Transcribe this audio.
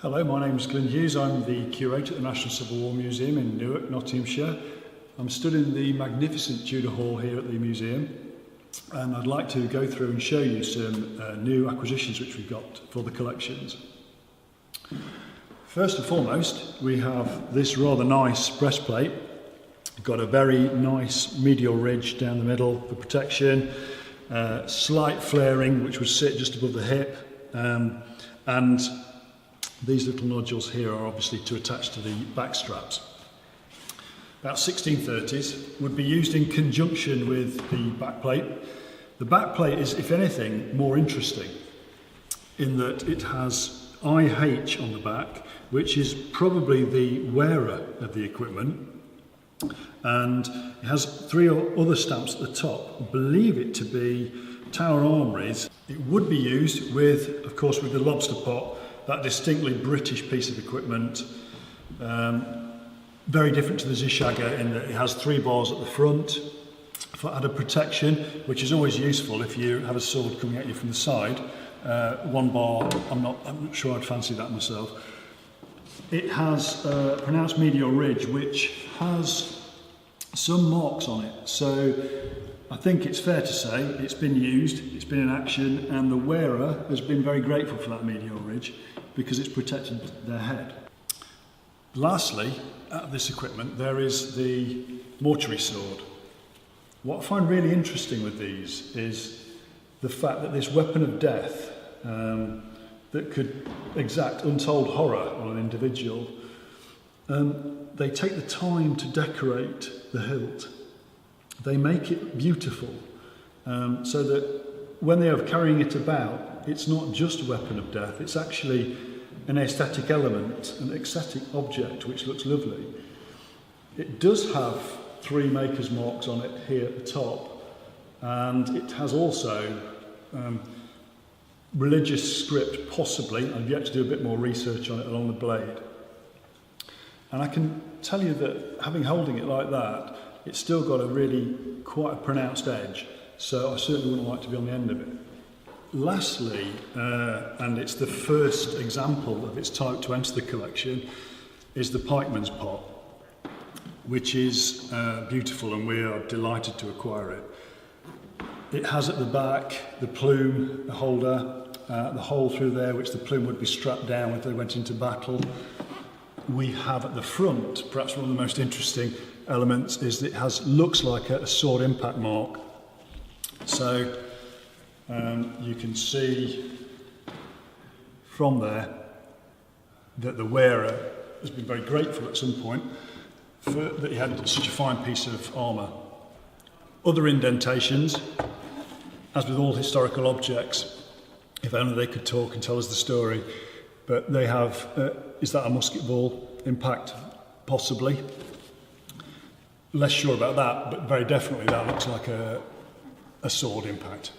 Hello, my name is Glyn Hughes. I'm the curator at the National Civil War Museum in Newark, Nottinghamshire. I'm stood in the magnificent Tudor Hall here at the museum, and I'd like to go through and show you some new acquisitions which we've got for the collections. First and foremost, we have this rather nice breastplate. Got a very nice medial ridge down the middle for protection, slight flaring which would sit just above the hip, and these little nodules here are obviously to attach to the back straps. About 1630s, would be used in conjunction with the backplate. The backplate is, if anything, more interesting in that it has IH on the back, which is probably the wearer of the equipment, and it has three other stamps at the top. I believe it to be Tower Armouries. It would be used with, of course, with the lobster pot, that distinctly British piece of equipment. Very different to the Zishaga in that it has 3 bars at the front for added protection, which is always useful if you have a sword coming at you from the side. 1 bar, I'm not sure I'd fancy that myself. It has a pronounced medial ridge which has some marks on it, so I think it's fair to say it's been used, it's been in action, and the wearer has been very grateful for that medial ridge because it's protected their head. Lastly, out of this equipment, there is the mortuary sword. What I find really interesting with these is the fact that this weapon of death that could exact untold horror on an individual, they take the time to decorate the hilt. They make it beautiful, so that when they are carrying it about, it's not just a weapon of death, it's actually an aesthetic element, an aesthetic object which looks lovely. It does have 3 maker's marks on it here at the top, and it has also religious script, possibly. I've yet to do a bit more research on it along the blade. And I can tell you that having holding it like that, it's still got a really quite a pronounced edge, so I certainly wouldn't like to be on the end of it. Lastly, and it's the first example of its type to enter the collection, is the pikeman's pot, which is beautiful, and we are delighted to acquire it. It has at the back the plume, the holder, the hole through there which the plume would be strapped down if they went into battle. We have at the front, perhaps one of the most interesting elements, is that it looks like a sword impact mark. So you can see from there that the wearer has been very grateful at some point that he had such a fine piece of armour. Other indentations, as with all historical objects, if only they could talk and tell us the story, but they have, is that a musket ball impact? Possibly. Less sure about that, but very definitely that looks like a sword impact.